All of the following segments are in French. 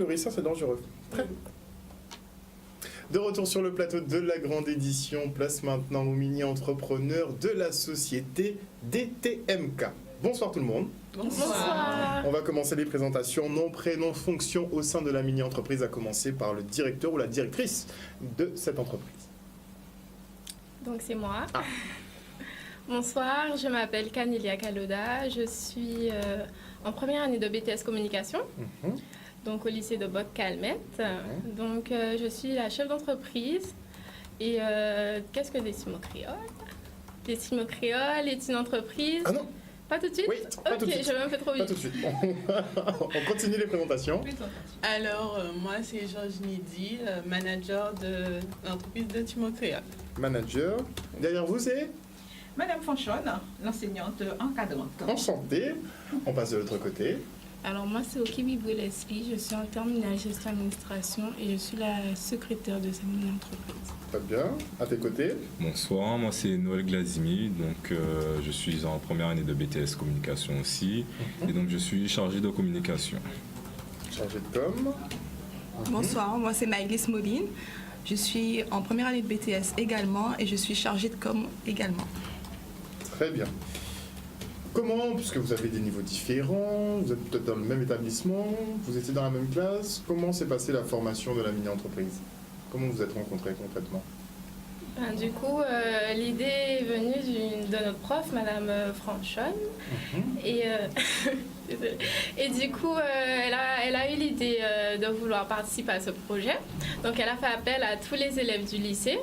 le risque, c'est dangereux. Très bien. De retour sur le plateau de la grande édition, place maintenant aux mini-entrepreneurs de la société DTMK. Bonsoir tout le monde. Bonsoir. On va commencer les présentations, nom, prénom, fonction au sein de la mini-entreprise, à commencer par le directeur ou la directrice de cette entreprise. Donc c'est moi. Ah. Bonsoir, je m'appelle Canélia Caloda, je suis en première année de BTS Communication. Donc au lycée de Boc-Calmette. Donc je suis la chef d'entreprise. Et qu'est-ce que Décimo Créole? Décimo Créole est une entreprise... Ah non. Pas tout de suite? Oui, pas tout de suite. Ok, j'avais un peu trop vite. Pas tout de suite. On continue les présentations. Alors, moi, c'est Georges Nidi, manager de l'entreprise de Décimo Créole. Manager. Derrière vous, c'est Madame Fanchonne, l'enseignante encadrante. Enchanté. On passe de l'autre côté. Alors moi c'est Okibi Brulespi, je suis en terminale gestion administration et je suis la secrétaire de cette mini-entreprise. Très bien. À tes côtés. Bonsoir, moi c'est Noël Glazimi, donc je suis en première année de BTS Communication aussi, et donc je suis chargé de communication. Chargé de com. Bonsoir, moi c'est Maëlys Moline, je suis en première année de BTS également et je suis chargée de com également. Très bien. Comment, puisque vous avez des niveaux différents, vous êtes peut-être dans le même établissement, vous étiez dans la même classe, comment s'est passée la formation de la mini-entreprise? Comment vous êtes rencontrés concrètement? Ben, du coup, l'idée est venue de notre prof, Madame Franchonne. Et, désolée. Et du coup, elle a eu l'idée de vouloir participer à ce projet. Donc, elle a fait appel à tous les élèves du lycée.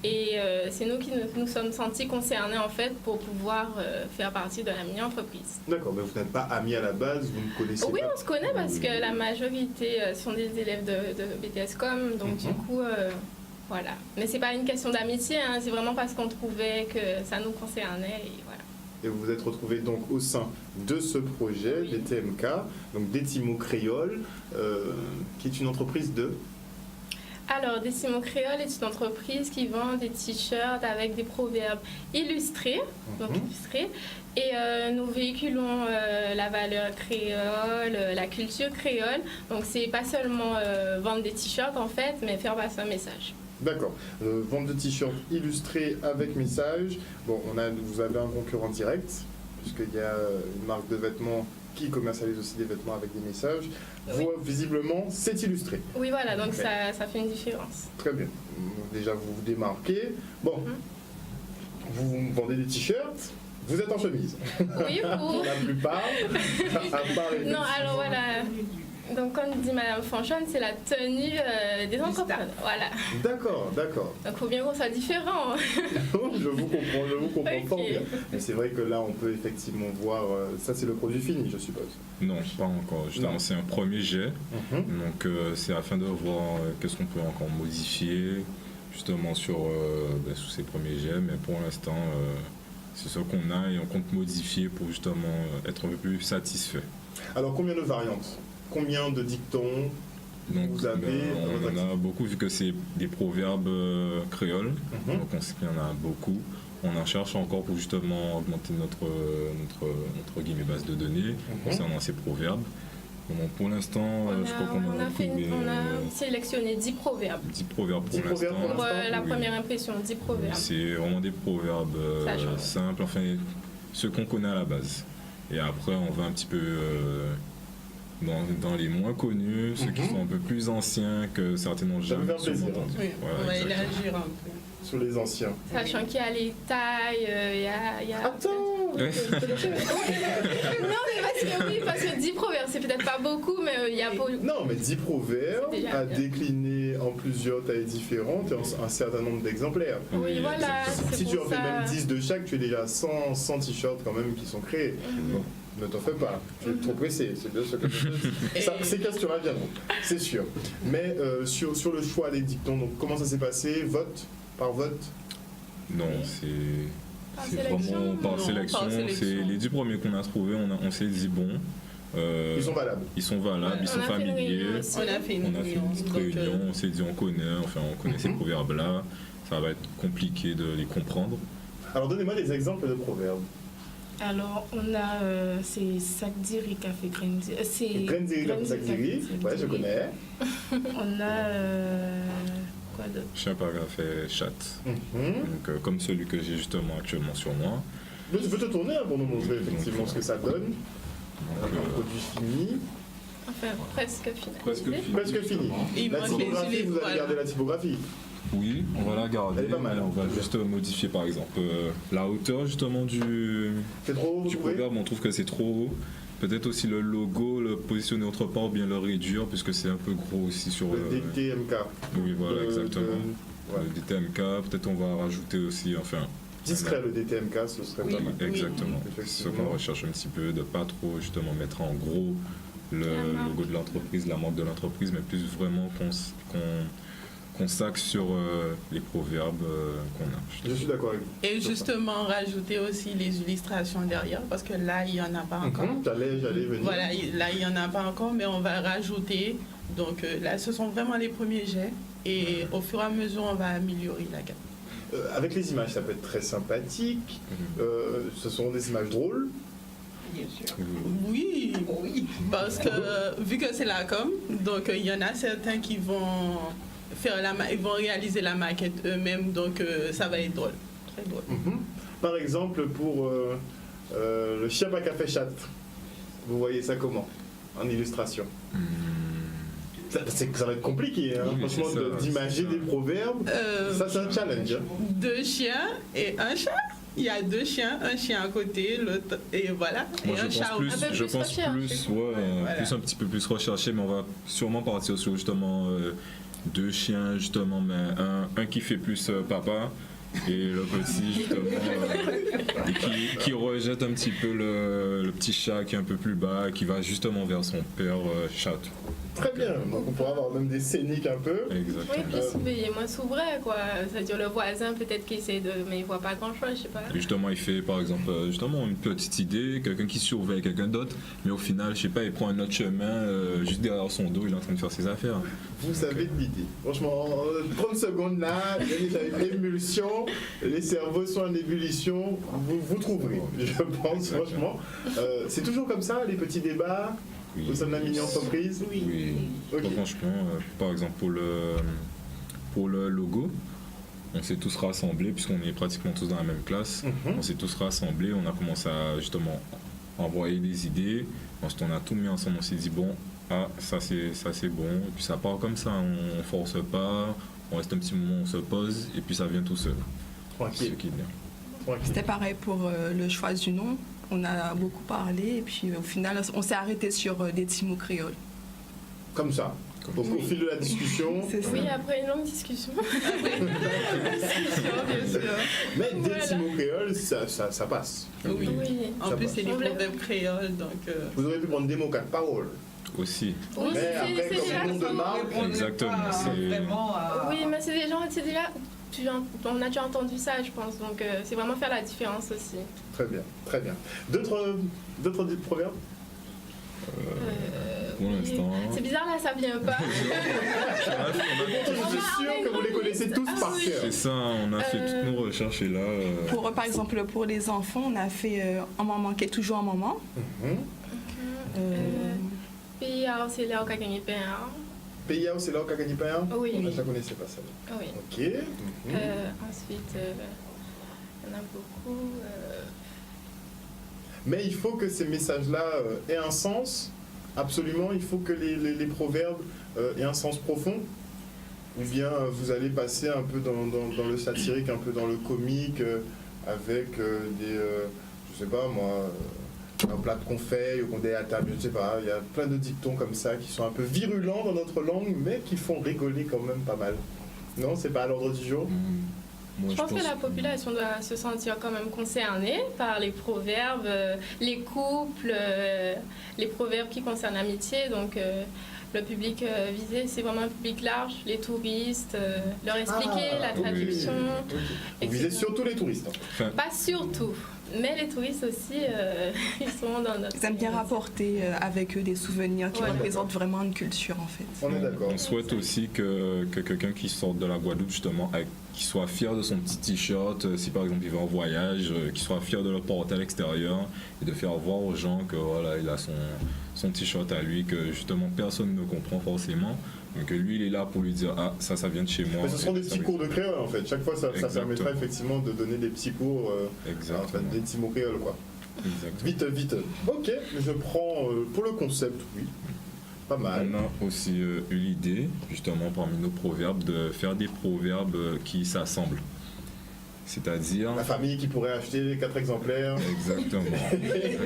Et c'est nous qui nous sommes sentis concernés, en fait, pour pouvoir faire partie de la mini-entreprise. D'accord, mais vous n'êtes pas amis à la base, vous ne connaissez Oui, pas? on se connaît parce que la majorité sont des élèves de BTS Com. Donc, du coup... voilà. Mais c'est pas une question d'amitié, hein, c'est vraiment parce qu'on trouvait que ça nous concernait et voilà. Et vous vous êtes retrouvés donc au sein de ce projet, Oui. des TMK, donc Décimo Créole, qui est une entreprise de... Alors, Décimo Créole est une entreprise qui vend des t-shirts avec des proverbes illustrés, donc illustrés, et nous véhiculons la valeur créole, la culture créole. Donc, c'est pas seulement vendre des t-shirts en fait, mais faire passer un message. D'accord. Vente de t-shirts illustrés avec message. Bon, vous avez un concurrent direct, puisqu'il y a une marque de vêtements qui commercialise aussi des vêtements avec des messages. Oui. Vous, visiblement, c'est illustré. Oui, voilà, donc Ok. ça fait une différence. Très bien. Déjà, vous vous démarquez. Bon, vous vendez des t-shirts, vous êtes en chemise. Oui, Pour la plupart, à part Non, alors voilà. Donc, comme dit Madame Fanchonne, c'est la tenue des entrepreneurs. Voilà. D'accord, d'accord. Donc, il faut bien qu'on soit différent. Je vous comprends Ok. fort bien. Mais c'est vrai que là, on peut effectivement voir... ça, c'est le produit fini, je suppose. Non, pas encore, justement Non. c'est un premier jet, donc c'est afin de voir qu'est-ce qu'on peut encore modifier justement sur ces premiers jets, mais pour l'instant c'est ce qu'on a et on compte modifier pour justement être un peu plus satisfait. Alors, combien de variantes? Combien de dictons Donc vous avez on en a beaucoup vu que c'est des proverbes créoles, donc on sait qu'il y en a beaucoup. On en cherche encore pour justement augmenter notre guillemets, base de données concernant ces proverbes. Donc pour l'instant, je crois qu'on On a sélectionné 10 proverbes. 10 proverbes pour 10 proverbes l'instant. pour Pour la Oui. première impression, 10 proverbes. C'est vraiment des proverbes Ça change. simples, enfin ceux qu'on connaît à la base. Et après, on va un petit peu dans les moins connus, ceux qui sont un peu plus anciens que certains n'ont Ça me jamais fait plaisir. entendu. Oui, Voilà, on va exactement. élargir un peu. sur les anciens? Sachant qu'il y a les tailles, il y a... Attends Ouais. Non, mais parce que 10 proverbes, c'est peut-être pas beaucoup, mais il y a beaucoup... Non, mais 10 proverbes C'est déjà à bien. décliner en plusieurs tailles différentes et en un certain nombre d'exemplaires. Oui, voilà, exactement. c'est Si tu pour en fais ça. même 10 de chaque, tu es déjà à 100 t-shirts quand même qui sont créés. Donc, ne t'en fais pas, tu es trop pressé, c'est bien ce que je te dis. Ça, ces questions viendront, c'est sûr. Mais sur le choix des dictons, donc, comment ça s'est passé? Vote par vote? Non, c'est Par c'est sélection? vraiment par Non, sélection. par sélection. C'est les 10 premiers qu'on a trouvés, on s'est dit bon. Ils sont valables. Ils sont valables, ils On sont a fait une familiers. réunion aussi. On a fait une On a fait une petite donc, réunion, on s'est dit on connaît ces proverbes-là, ça va être compliqué de les comprendre. Alors donnez-moi des exemples de proverbes. Alors, on a c'est Sakdiri Café Grenziri. C'est Grenziri comme Sakdiri, ouais, je connais. On a quoi d'autre? Chien par café chat. Donc, comme celui que j'ai justement actuellement sur moi. Je peux te tourner pour nous montrer effectivement ce que ça donne. Un produit fini. Enfin, presque fini. Presque fini. Il La manque les typographie, huiles, vous allez voilà. garder la typographie. Oui, on va la garder. Elle est pas mal, mais on va hein. juste modifier par exemple la hauteur justement du C'est trop haut, vous trouvez? proverbe. On trouve que c'est trop haut. Peut-être aussi le logo, le positionner autre part ou bien le réduire puisque c'est un peu gros aussi sur Le DTMK. Oui, voilà, exactement. Ouais. Le DTMK, peut-être on va rajouter aussi, enfin. Discret le DTMK, ce serait pas mal. Exactement. C'est ce Effectivement. qu'on recherche un petit peu, de pas trop justement mettre en gros le logo de l'entreprise, la marque de l'entreprise, mais plus vraiment qu'on s'axe sur les proverbes qu'on a. Je suis d'accord avec vous. Et justement, rajouter aussi les illustrations derrière, parce que là, il n'y en a pas encore. J'allais venir. Voilà, là, il n'y en a pas encore, mais on va rajouter. Donc là, ce sont vraiment les premiers jets. Et au fur et à mesure, on va améliorer la gamme. Avec les images, ça peut être très sympathique. Ce sont des images drôles. Bien sûr. Oui, Oui. parce que vu que c'est la com, donc il y en a certains qui vont ils vont réaliser la maquette eux-mêmes, donc ça va être drôle, très drôle. Par exemple, pour le chien à café chat, vous voyez ça comment en illustration? Ça va être compliqué, hein, Oui, franchement, c'est ça, d'imager c'est ça. des proverbes. Ça, c'est un challenge. Hein. 2 chiens et un chat. Il y a 2 chiens, un chien à côté, l'autre, et voilà, Moi, et un chat plus, aussi. Un peu je plus pense recherché. plus, ouais, Voilà. plus un petit peu plus recherché, mais on va sûrement partir sur justement 2 chiens, justement, mais un qui fait plus papa et le petit, justement, et qui rejette un petit peu le petit chat qui est un peu plus bas, qui va justement vers son père chat. Très bien, donc on pourra avoir même des scéniques un peu. Oui, Exactement. puis il est moins s'ouvrait, quoi. C'est-à-dire le voisin, peut-être qu'il essaie de. Mais il voit pas grand-chose, je sais pas. Et justement, il fait par exemple justement une petite idée, quelqu'un qui surveille quelqu'un d'autre, mais au final, je sais pas, il prend un autre chemin juste derrière son dos, il est en train de faire ses affaires. Vous savez de l'idée. Franchement, en 30 secondes là, il y a déjà une émulsion, les cerveaux sont en ébullition, vous trouverez, je pense, franchement. C'est toujours comme ça, les petits débats Oui. au sein de la mini-entreprise? Oui. Ok. Franchement, par exemple pour le logo, on s'est tous rassemblés puisqu'on est pratiquement tous dans la même classe. On s'est tous rassemblés, on a commencé à justement envoyer des idées. Ensuite, on a tout mis ensemble, on s'est dit bon, ça c'est bon. Et puis ça part comme ça, on force pas, on reste un petit moment, on se pose et puis ça vient tout seul. C'est Tranquille. ce qui est bien. Tranquille. C'était pareil pour le choix du nom. On a beaucoup parlé et puis au final, on s'est arrêté sur des petits mots créoles. Comme ça. Donc au fil de la discussion, C'est ça. Oui, après une longue discussion. bien sûr. mais des Voilà. petits mots créoles, ça passe. Oui. Oui. En Ça plus, va. c'est des proverbes créoles, donc... Vous aurez pu prendre des mots 4 paroles. Aussi. Oui, Mais c'est après, c'est comme déjà. nom de marque, Exactement, c'est- Vraiment, Oui, mais c'est des gens, c'est déjà. On a déjà entendu ça, je pense. Donc, c'est vraiment faire la différence aussi. Très bien, très bien. D'autres proverbes? Pour Oui. l'instant. C'est bizarre, là, ça vient pas. Je suis sûr que vous les connaissez tous par cœur. C'est ça, on a fait toutes nos recherches et là. Pour, par exemple, pour les enfants, on a fait un moment qui est toujours un moment. Puis, alors, c'est là où on a gagné pain. PIA, c'est là où qu'a gagné pas un? Oui. Je la connaissais pas ça. Oui. Ok. Ensuite, il y en a beaucoup. Mais il faut que ces messages-là aient un sens. Absolument, il faut que les proverbes aient un sens profond. Ou bien vous allez passer un peu dans le satirique, un peu dans le comique, avec des, je sais pas moi, un plat de confeille ou qu'on est à table, je sais pas. Il y a plein de dictons comme ça qui sont un peu virulents dans notre langue, mais qui font rigoler quand même pas mal. Non, c'est pas à l'ordre du jour. Moi, Je pense que la population doit se sentir quand même concernée par les proverbes, les couples, les proverbes qui concernent l'amitié. Donc, le public visé, c'est vraiment un public large, les touristes, leur expliquer la traduction. Vous visez etc. surtout les touristes. Pas surtout, mais les touristes aussi, ils sont dans notre... Ils aiment bien rapporter avec eux des souvenirs qui Ouais. représentent vraiment une culture en fait. On est d'accord. On souhaite aussi que quelqu'un qui sorte de la Guadeloupe, justement, avec qu'ils soient fiers de son petit t-shirt, si par exemple il va en voyage, qu'ils soient fiers de le porter à l'extérieur et de faire voir aux gens que voilà, il a son t-shirt à lui, que justement personne ne comprend forcément, mais que lui il est là pour lui dire ah ça vient de chez moi. Mais ce seront des Ça petits veut- cours de créole en fait. Chaque fois ça permettra effectivement de donner des petits cours, Exactement. des petits mots créoles quoi. Exactement. Vite. Ok, je prends pour le concept, oui. Pas mal. On a aussi eu l'idée, justement parmi nos proverbes, de faire des proverbes qui s'assemblent. C'est-à-dire... La famille qui pourrait acheter 4 exemplaires. Exactement.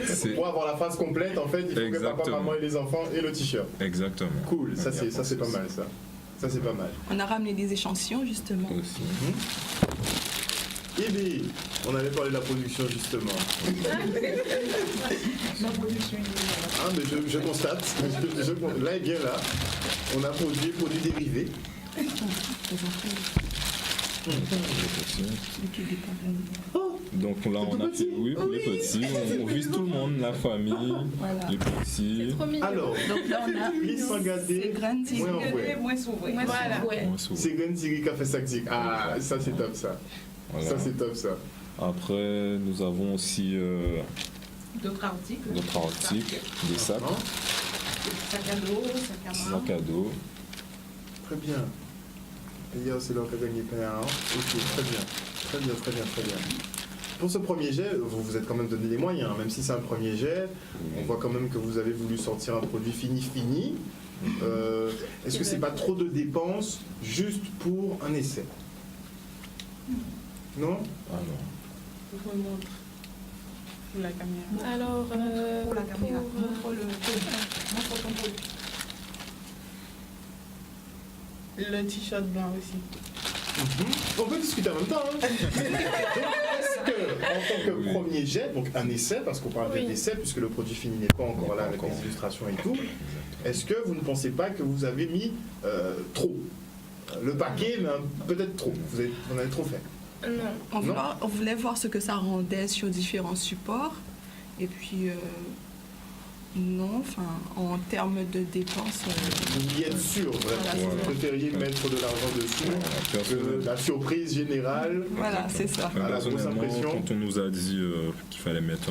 C'est- Pour avoir la phrase complète, en fait, il faut que papa, Exactement. maman et les enfants et le t-shirt. Exactement. Cool, ça On y a c'est pas pensé mal ça. Ça c'est pas mal. On a ramené des échantillons justement. aussi. Eh bien, on avait parlé de la production justement. La production Ah, mais je constate, là et bien là, on a produit dérivés. Donc là, on a fait, oui, pour les petits, on vise tout le monde, la famille, Voilà. les petits. C'est trop mignon. Alors, Donc là, on a plus sans gâter, ces graines d'ivre. moins envoyé. moins s'ouvrir. Voilà. On se- C'est Gwen Siri qui a fait ça. Ah, ça c'est top ça. voilà. Ça c'est top ça. Après, nous avons aussi D'autres articles. d'autres articles, des sacs, Hein? Sac à dos, sac à main. sacs à dos. Très bien. Et hier, c'est l'heure qu'a gagné plein. Ok, très bien. Très bien. Pour ce premier jet, vous vous êtes quand même donné les moyens, hein. Même si c'est un premier jet, on voit quand même que vous avez voulu sortir un produit fini. Est-ce que c'est pas trop de dépenses juste pour un essai? Non? Ah non. Je vous montre pour la caméra. Alors, Pour la caméra. pour, Montre le montre ton produit. Le t-shirt blanc aussi. On peut discuter en même temps. Hein. Donc, est-ce que, en tant que Oui. premier jet, donc un essai, parce qu'on parle Oui. d'essai, puisque le produit fini n'est pas encore là avec Encore. les illustrations et tout, est-ce que vous ne pensez pas que vous avez mis trop le paquet, mais peut-être trop. Vous en avez trop fait. non. On voulait voir ce que ça rendait sur différents supports. Et puis, non, enfin, en termes de dépenses, Vous vouliez être sûr, vraiment. Voilà, Vous c'est ça. préfériez mettre de l'argent dessus que la surprise générale. voilà, c'est ça. Ah, la grosse Personnellement, impression. quand on nous a dit qu'il fallait mettre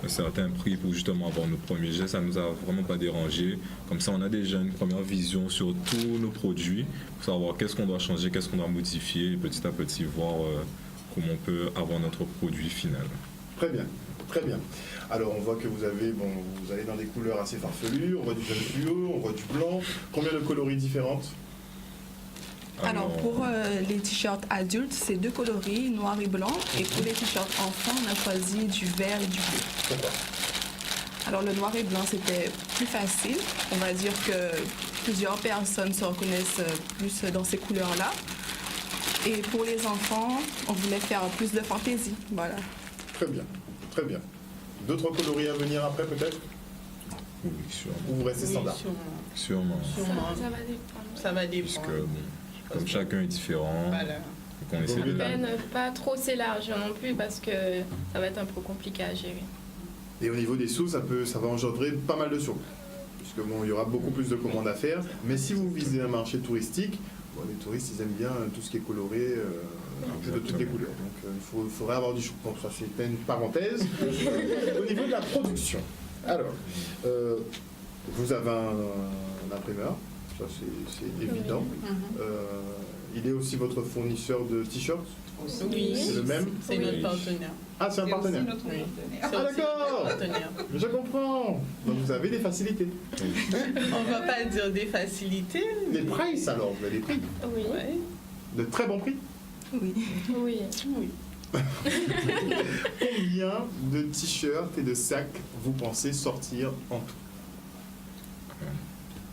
un certain prix pour justement avoir nos premiers gestes, ça nous a vraiment pas dérangé. Comme ça, on a déjà une première vision sur tous nos produits pour savoir qu'est-ce qu'on doit changer, qu'est-ce qu'on doit modifier et petit à petit voir comment on peut avoir notre produit final. Très bien, très bien. Alors on voit que vous allez dans des couleurs assez farfelues, on voit du jaune fluo, on voit du blanc. Combien de coloris différentes? Alors, pour les t-shirts adultes, c'est 2 coloris, noir et blanc. Et pour les t-shirts enfants, on a choisi du vert et du bleu. Pourquoi? Alors, le noir et blanc, c'était plus facile. On va dire que plusieurs personnes se reconnaissent plus dans ces couleurs-là. Et pour les enfants, on voulait faire plus de fantaisie. Voilà. Très bien, très bien. D'autres coloris à venir après peut-être? Oui, sûrement. Ou vous restez Oui, standard? Sûrement. Sûrement. Ça va dépendre. Ça va Puisque dépendre. bon, comme chacun est différent, Voilà. on essaie de... Mais ne pas trop s'élargir non plus parce que ça va être un peu compliqué à gérer. Et au niveau des sous, ça va engendrer pas mal de surcoûts. Puisque bon, il y aura beaucoup plus de commandes à faire. Mais si vous visez un marché touristique, bon, les touristes ils aiment bien tout ce qui est coloré, un peu de toutes les couleurs. Donc il faudrait avoir du choix. Bon, ça c'était une parenthèse. Au niveau de la production, alors, vous avez un imprimeur, ça c'est évident. Il est aussi votre fournisseur de t-shirts. Oui, C'est le même? C'est Oui. notre partenaire. Ah, c'est un C'est aussi partenaire. notre Oui. partenaire. Ah, C'est aussi d'accord. notre partenaire. Je comprends. Donc vous avez des facilités. On va pas dire des facilités. Les prices alors, vous avez des prix. Oui, Ouais. De très bons prix. Oui. oui. Oui. Combien de t-shirts et de sacs vous pensez sortir en tout?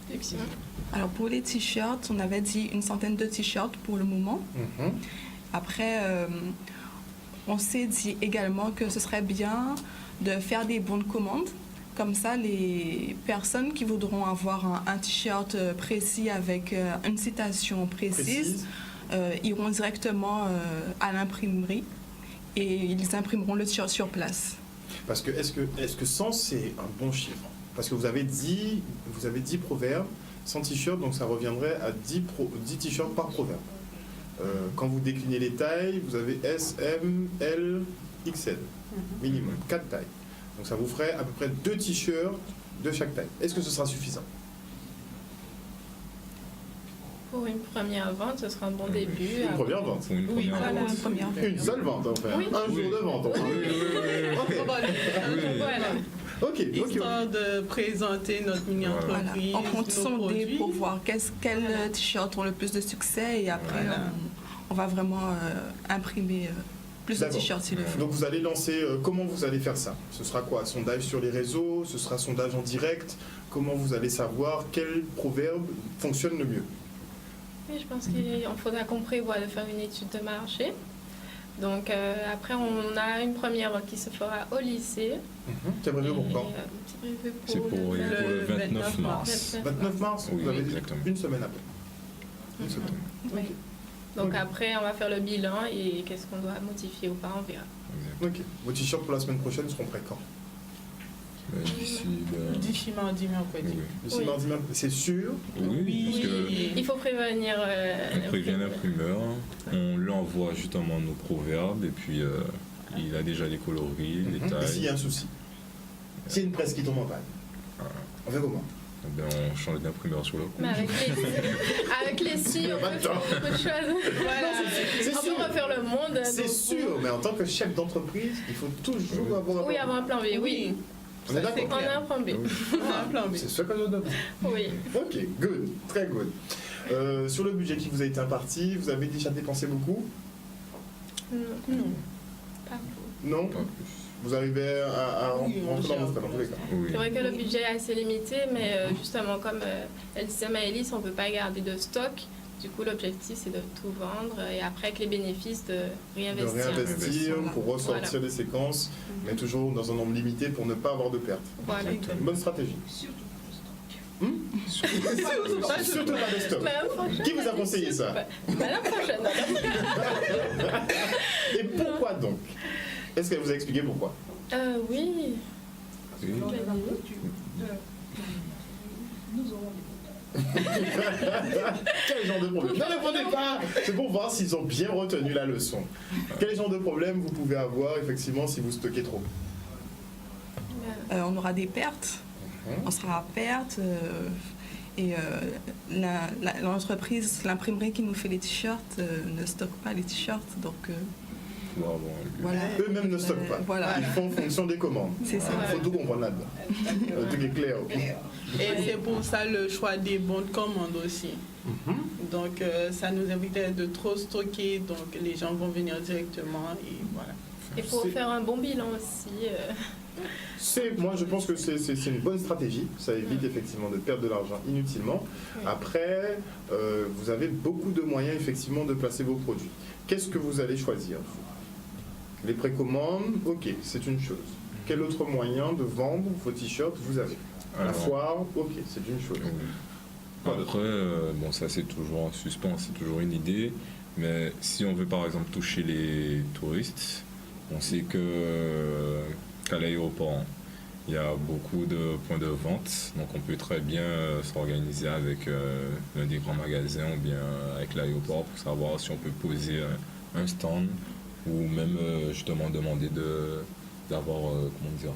Effectivement. Alors, pour les t-shirts, on avait dit une centaine de t-shirts pour le moment. Après, on s'est dit également que ce serait bien de faire des bons de commande. Comme ça, les personnes qui voudront avoir un t-shirt précis avec une citation précise iront directement à l'imprimerie et ils imprimeront le t-shirt sur place. Parce que est-ce que 100 c'est un bon chiffre? Parce que vous avez 10 proverbes, 100 t-shirts, donc ça reviendrait à 10 t-shirts par proverbe. Quand vous déclinez les tailles, vous avez S, M, L, XL, minimum, 4 tailles. Donc ça vous ferait à peu près 2 t-shirts de chaque taille. Est-ce que ce sera suffisant? Pour une première vente, ce sera un bon début. Une première vente. Pour une Oui, première voilà, vente. Une première. Une seule vente, enfin. Oui. Un jour de vente, enfin. On va le- Voilà. Ok, ok. Histoire de présenter notre Voilà. mini-entreprise, On compte nos sonder produits. pour voir quels t-shirts ont le plus de succès et après Voilà. on va vraiment imprimer plus de D'accord. t-shirts s'il le faut. Donc vous allez lancer, comment vous allez faire ça? Ce sera quoi? Sondage sur les réseaux? Ce sera sondage en direct? Comment vous allez savoir quel proverbe fonctionne le mieux? Oui, je pense qu'il faudra qu'on prévoit de faire une étude de marché. Donc après, on a une première vente qui se fera au lycée. C'est prévu pour quand? C'est prévu C'est pour le 29 mars. 29 mars? Oui, Vous avez exactement. une semaine après. Une semaine. Oui. Donc Ok. après, on va faire le bilan et qu'est-ce qu'on doit modifier ou pas, on verra. Ok. Vos t-shirts pour la semaine prochaine seront prêts quand? D'ici, D'ici mardi, mercredi. oui. D'ici Oui. mardi, c'est sûr? Oui, parce que Il faut prévenir. on prévient l'imprimeur, on lui envoie justement nos proverbes et puis il a déjà les coloris, les Et s'il y a tailles. un souci? S'il y a une presse qui tombe en panne, on fait comment? Eh bien, on change d'imprimeur sur le coup. Mais avec les scies, on peut faire beaucoup de choses. Voilà. C'est On sûr. peut refaire le monde. C'est donc- sûr, mais en tant que chef d'entreprise, il faut toujours avoir un Oui, avoir un plan B, oui. On est Ça, c'est d'accord? On a un plan B. On a un plan B. C'est ce que je demande. Oui. Ok, good, très good. Sur le budget qui vous a été imparti, vous avez déjà dépensé beaucoup? Non, Non. pas beaucoup. Non? Pas plus. Vous arrivez à Oui, on rentrer dans vos gère. frais dans tous les cas. Oui. C'est vrai que le budget est assez limité, mais justement, comme elle disait Maëlys, on ne peut pas garder de stock. Du coup, l'objectif, c'est de tout vendre et après, avec les bénéfices, de De réinvestir. réinvestir Voilà. pour ressortir Voilà. des séquences, mais toujours dans un nombre limité pour ne pas avoir de pertes. Voilà. Une bonne stratégie. Surtout pour le stock. Surtout pas de stock. Madame prochaine, Qui vous a conseillé ça? Madame prochaine. Et pourquoi donc? Est-ce qu'elle vous a expliqué pourquoi? Oui. Oui. Lors de la clôture nous aurons des Quel genre de problème? Ne répondez pas! C'est pour voir s'ils ont bien retenu la leçon. Quel genre de problème vous pouvez avoir effectivement si vous stockez trop? On aura des pertes, on sera à perte et l'entreprise, l'imprimerie qui nous fait les t-shirts ne stocke pas les t-shirts, donc Faut avoir un- voilà. Eux-mêmes ne stockent pas. Voilà, Ils font en fonction des commandes. c'est ça. Il faut tout comprendre là-dedans. Tout est clair. Ok. Et c'est pour ça le choix des bons de commande aussi. Donc ça nous évitait de trop stocker, donc les gens vont venir directement et voilà. Et pour C'est- faire un bon bilan aussi. Moi, je pense que c'est une bonne stratégie. Ça évite effectivement de perdre de l'argent inutilement. Oui. Après, vous avez beaucoup de moyens effectivement de placer vos produits. Qu'est-ce que vous allez choisir? Les précommandes, ok, c'est une chose. Quel autre moyen de vendre vos t-shirts vous avez? La Alors, foire, ok, c'est une chose. oui. Quoi d'autre? Après, bon, ça c'est toujours en suspens, c'est toujours une idée. Mais si on veut par exemple toucher les touristes, on sait qu'à l'aéroport, il y a beaucoup de points de vente. Donc on peut très bien s'organiser avec l'un des grands magasins ou bien avec l'aéroport pour savoir si on peut poser un stand ou même justement demander d'avoir comment dire,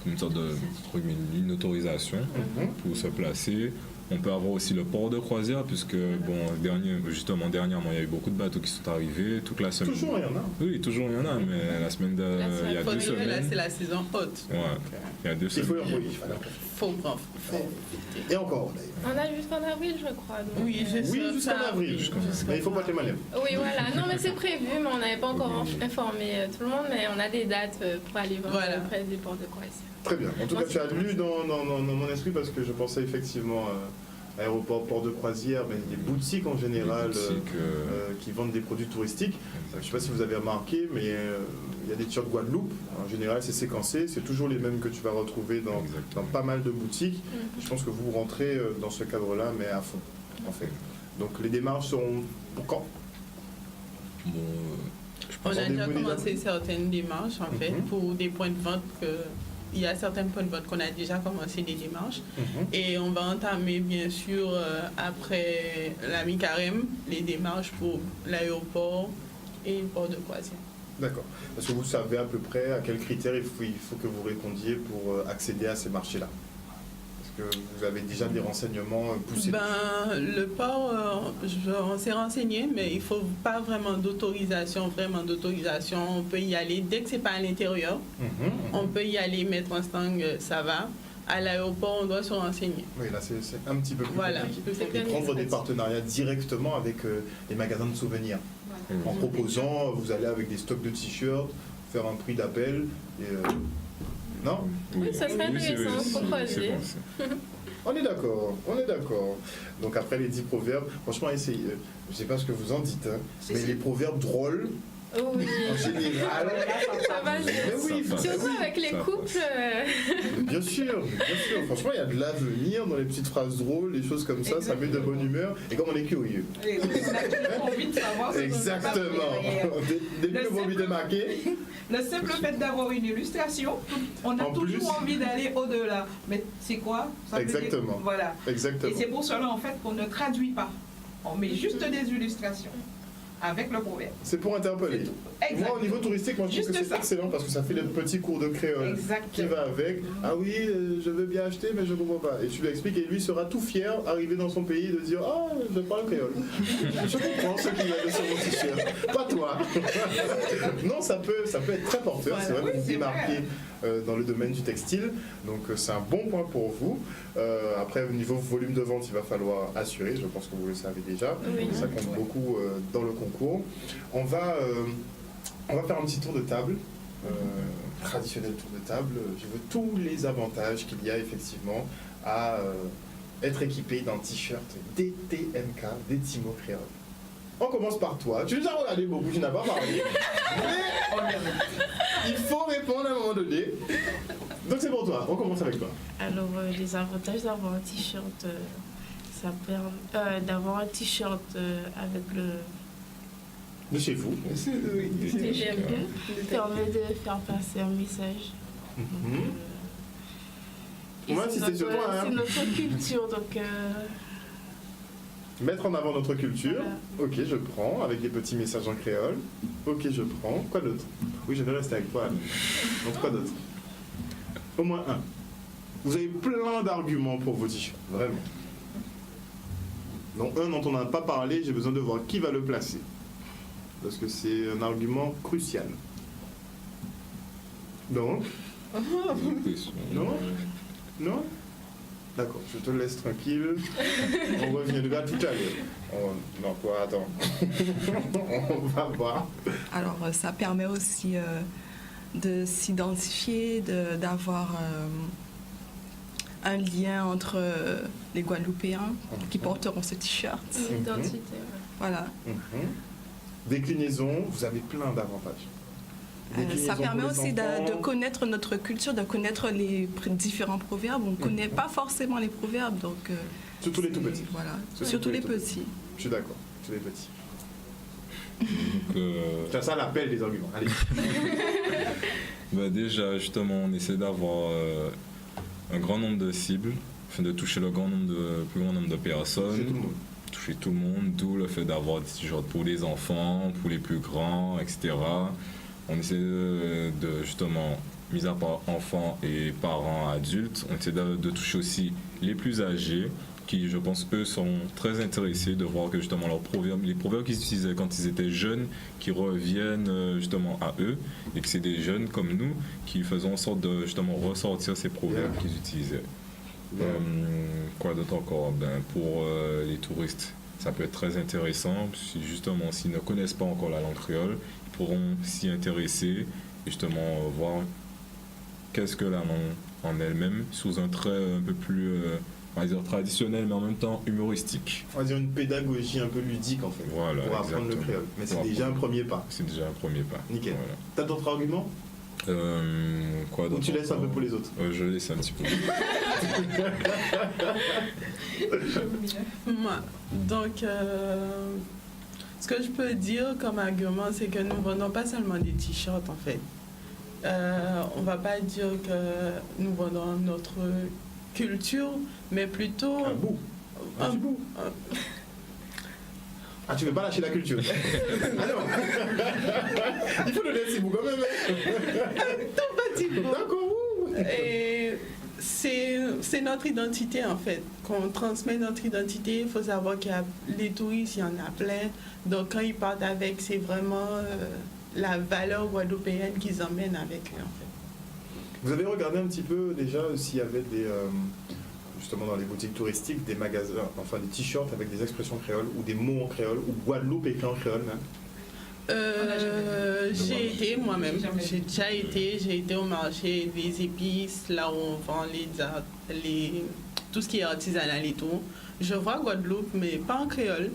comme une sorte de une autorisation pour se placer. On peut avoir aussi le port de croisière, puisque bon, dernièrement, il y a eu beaucoup de bateaux qui sont arrivés toute la semaine. Toujours, il y en a. Oui, toujours il y en a, mais la semaine il y a Faut 2 dire que là semaines. c'est la saison haute. Ouais, il y a 2 Il semaines. faut leur oui, il fallait en Faut prendre. Et encore, d'ailleurs. On a jusqu'en avril, je crois. donc, Oui, Oui, jusqu'en avril. Jusqu'en Mais il faut pas les malheurs. Oui, voilà. Non, mais c'est prévu, mais on n'avait pas encore informé tout le monde, mais on a des dates pour aller vendre Voilà. auprès des ports de croisière. Très bien. En tout cas, tu as lu dans mon esprit parce que je pensais effectivement aéroport, port de croisière, mais des boutiques en général qui vendent des produits touristiques. Je ne sais pas si vous avez remarqué, mais il y a des t-shirts Guadeloupe. En général, c'est séquencé. C'est toujours les mêmes que tu vas retrouver dans pas mal de boutiques. Je pense que vous rentrez dans ce cadre-là, mais à fond, en fait. Donc les démarches seront pour quand? Bon, On a déjà Rendez-vous commencé certaines démarches en fait Mhm. pour des points de vente que il y a certains points de vote qu'on a déjà commencé des démarches. Mhm. Et on va entamer, bien sûr, après la mi-carême, les démarches pour l'aéroport et le port de croisière. D'accord. Parce que vous savez à peu près à quels critères il faut que vous répondiez pour accéder à ces marchés-là. Est-ce que vous avez déjà des renseignements poussés? Le port, on s'est renseigné, mais il ne faut pas vraiment d'autorisation. On peut y aller dès que ce n'est pas à l'intérieur. Mhm. On peut y aller mettre un stand, ça va. À l'aéroport, on doit se renseigner. Oui, là c'est un petit peu plus Voilà. compliqué. C'est Et plus prendre des administratif. partenariats directement avec les magasins de souvenirs. En proposant, vous allez avec des stocks de t-shirts, faire un prix d'appel. Et, non? Oui, ça serait intéressant, c'est- faut c'est croiser. bon, c'est- On est d'accord, on est d'accord. Donc après les 10 proverbes, franchement essayez. Je ne sais pas ce que vous en dites, hein, mais les proverbes drôles, Oh oui, en général. ça va. Mais oui, Ça passe. Surtout avec les Ça couples. passe. bien sûr, bien sûr. Franchement, il y a de l'avenir dans les petites phrases drôles, les choses comme ça met de bonne humeur. Et comme on est curieux. Et on a toujours envie de savoir ce qu'on se passe Exactement. derrière. Dès que vous envie de marquer, Le simple fait d'avoir une illustration, on a En toujours plus. envie d'aller au-delà. Mais c'est quoi? Ça veut dire- Exactement. Voilà. Et exactement. c'est pour cela en fait qu'on ne traduit pas. On met juste des illustrations avec le proverbe. C'est pour interpeller. C'est tout. Moi, Exactement. au niveau touristique, moi, je trouve Juste que c'est ça. excellent parce que ça fait des petits cours de créole qui Exactement. va avec. Ah oui, je veux bien acheter, mais je ne comprends pas. Et tu lui expliques et lui sera tout fier, arrivé dans son pays, de dire ah, je parle créole. Je comprends ce qu'il y a de sur mon t-shirt. Pas toi. Non, ça peut être très porteur. C'est vrai Oui, que vous c'est démarquez dans le domaine du textile. Donc, c'est un bon point pour vous. Après, au niveau volume de vente, il va falloir assurer. Je pense que vous le savez déjà. Oui. Ça compte beaucoup dans le concours. On va faire un petit tour de table, traditionnel tour de table. Je veux tous les avantages qu'il y a effectivement à être équipé d'un t-shirt DTMK, des Timo Créole. On commence par toi. Tu nous as regardé beaucoup, tu n'as pas parlé. Mais il faut répondre à un moment donné. Donc c'est pour toi, on commence avec toi. Alors, les avantages d'avoir un t-shirt, ça permet d'avoir un t-shirt avec le De chez vous. J'aime bien. permet de faire passer un message. Mhm. Et Moi, c'est si c'est sur notre- toi, hein. c'est notre culture, donc Mettre en avant notre culture. Voilà. Ok, je prends, avec des petits messages en créole. Ok, je prends. Quoi d'autre? Oui, je vais rester avec toi. Donc, quoi d'autre? Au moins un. Vous avez plein d'arguments pour vos t-shirts, vraiment. Donc, un dont on n'a pas parlé, j'ai besoin de voir qui va le placer. Parce que c'est un argument crucial. Donc, Non. non? D'accord, je te laisse tranquille. On reviendra tout à l'heure. Non, quoi, attends. On va voir. Alors, ça permet aussi de s'identifier, d'avoir un lien entre les Guadeloupéens qui porteront ce t-shirt. Une identité. Voilà. Mhm. Déclinaison, vous avez plein d'avantages. Ça Déclinaison permet pour les aussi de enfants. connaître notre culture, de connaître les différents proverbes. On ne connaît pas forcément les proverbes, donc... Surtout les tout petits. Voilà, Surtout surtout les les tout petits. Je suis d'accord, tous les petits. Donc, C'est ça l'appel des arguments. Allez. bah déjà, justement, on essaie d'avoir un grand nombre de cibles, afin de toucher le plus grand nombre de personnes. Chez tout le monde. Toucher tout le monde, d'où le fait d'avoir des t-shirts pour les enfants, pour les plus grands, etc. On essaie de justement, mis à part enfants et parents adultes, on essaie de toucher aussi les plus âgés, qui, je pense, eux, sont très intéressés de voir que justement les proverbes qu'ils utilisaient quand ils étaient jeunes, qui reviennent justement à eux, et que c'est des jeunes comme nous qui faisons en sorte de justement ressortir ces proverbes Yeah. qu'ils utilisaient. Yeah. Quoi d'autre encore? Pour les touristes, ça peut être très intéressant. Si justement, s'ils ne connaissent pas encore la langue créole, ils pourront s'y intéresser et justement voir qu'est-ce que la langue en elle-même, sous un trait un peu plus on va dire traditionnel, mais en même temps humoristique. On va dire une pédagogie un peu ludique en fait. Voilà, pour apprendre le exactement. créole. Mais c'est Pour déjà un apprendre. premier pas. C'est déjà un premier pas. Nickel. Voilà. T'as d'autres arguments? Quoi Ou d'autre tu laisses un peu encore? pour les autres? Je laisse un petit peu. Moi, donc, ce que je peux dire comme argument, c'est que nous vendons pas seulement des t-shirts, en fait. on va pas dire que nous vendons notre culture, mais plutôt Un bout. un petit bout. Ah, tu veux pas lâcher la culture? Ah non. Il faut le laisser vous quand même. Petit bout. D'accord. Et c'est notre identité en fait. Quand on transmet notre identité, il faut savoir qu'il y a les touristes, il y en a plein. Donc quand ils partent avec, c'est vraiment la valeur guadeloupéenne qu'ils emmènent avec eux en fait. Vous avez regardé un petit peu déjà s'il y avait des, justement dans les boutiques touristiques, des magasins, enfin des t-shirts avec des expressions créoles ou des mots en créole ou Guadeloupe écrit en créole même? J'ai été moi-même, Jamais. j'ai été au marché des épices, là où on vend tout ce qui est artisanal et tout. Je vois Guadeloupe, mais pas en créole.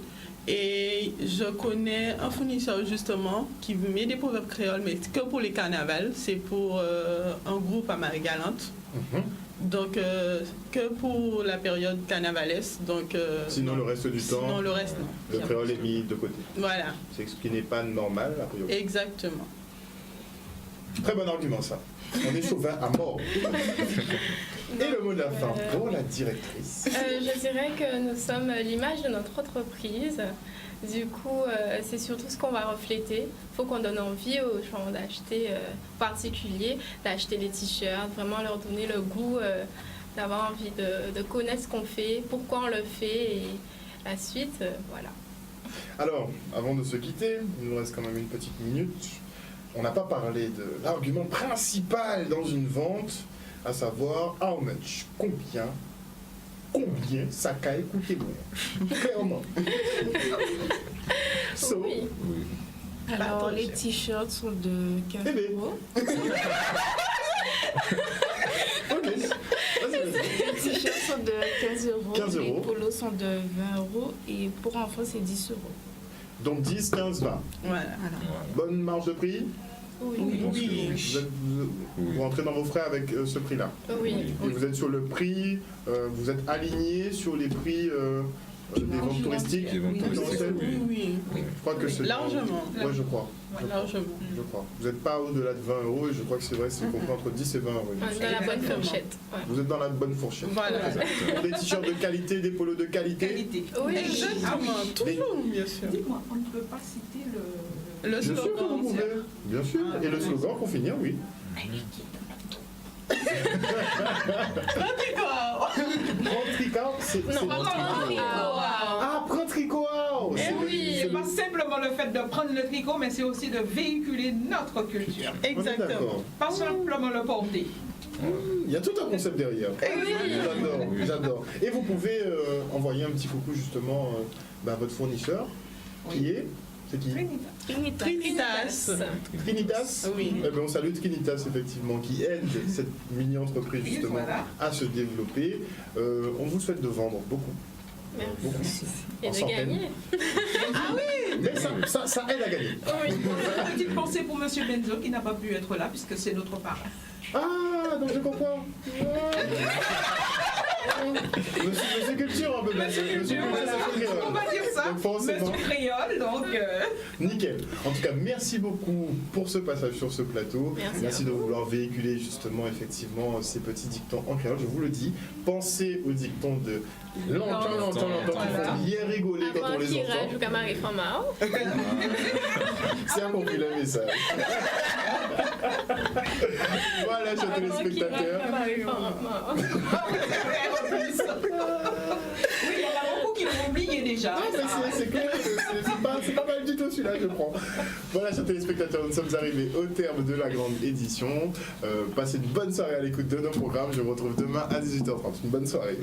Et je connais un fournisseur justement qui met des proverbes créoles, mais que pour les carnavals, c'est pour un groupe à Marie-Galante. Donc, que pour la période carnavalesque. Donc, Sinon le reste du temps, sinon, le reste, non. le créole est mis de côté. Voilà, C'est ce qui n'est pas normal a priori. exactement. Très bon argument ça. On est chauvin à mort. Et le mot de la fin pour la directrice. Je dirais que nous sommes l'image de notre entreprise. Du coup, c'est surtout ce qu'on va refléter. Il faut qu'on donne envie aux gens d'acheter, particuliers, d'acheter des t-shirts, vraiment leur donner le goût d'avoir envie de connaître ce qu'on fait, pourquoi on le fait et la suite, voilà. Alors, avant de se quitter, il nous reste quand même une petite minute. On n'a pas parlé de l'argument principal dans une vente, à savoir how much, combien ça a coûté moins. Clairement. So, Oui. Oui. Alors, les t-shirts sont de 15 Eh ben. euros. ok. Vas-y. Les t-shirts sont de 15 euros. 15 Les euros. polos sont de 20 euros. Et pour enfants, c'est 10 euros. Donc 10, 15, 20. Voilà. Voilà. Bonne marge de prix. Oui. Oui. Vous rentrez dans vos frais avec ce prix-là. Oui. Et vous êtes sur le prix, vous êtes aligné sur les prix des ventes touristiques. Des ventes touristiques, Oui, oui, Je crois que c'est largement. Ouais, je crois. Largement. Je crois. Vous n'êtes pas au-delà de 20 euros et je crois que c'est vrai, c'est compris entre 10 et 20 euros. On est dans la bonne Exactement. fourchette. Ouais. Vous êtes dans la bonne fourchette. Voilà. Des t-shirts de qualité, des polos de qualité. Qualité. Oui. Exactement, toujours, bien sûr. Dis-moi, on ne peut pas citer le Le Bien sûr que vous slogan. pouvez. Bien sûr. Et le slogan pour finir, oui. Prends tricot, c'est. Non, pas Ah, prends tricot. Eh oui. C'est pas simplement le fait de prendre le tricot, mais c'est aussi de véhiculer notre culture. On est Exactement. d'accord. Pas simplement le porter. Il y a tout un concept derrière. Oui. J'adore, j'adore. Et vous pouvez envoyer un petit coucou justement à votre fournisseur, qui est. C'est qui? Trinitas. Trinitas. Oui. Eh ben, on salue Trinitas effectivement qui aide cette mini-entreprise Oui, justement voilà. à se développer. On vous souhaite de vendre beaucoup. Beaucoup. Et En de centaines. gagner. Mais ça aide à gagner. Oui. Une petite pensée pour Monsieur Benzo qui n'a pas pu être là puisque c'est notre parent. Ah, donc je comprends. Monsieur Culture un peu. Monsieur Culture, voilà. On va dire ça. Donc forcément. Monsieur Créole, donc. Nickel. En tout cas, merci beaucoup pour ce passage sur ce plateau. Merci à de vouloir véhiculer justement effectivement ces petits dictons en créole. Je vous le dis, pensez aux dictons de longtemps, qui font bien rigoler quand on Avant les qu'il entend. rage, Camari Famao. C'est un compris le message. Voilà, chers téléspectateurs. Oui, il y en a beaucoup qui l'ont oublié déjà. Ah, mais c'est clair, c'est pas mal du tout celui-là, je prends. Voilà, chers téléspectateurs, nous sommes arrivés au terme de la grande édition. Passez une bonne soirée à l'écoute de nos programmes. Je vous retrouve demain à 18h30. Une bonne soirée.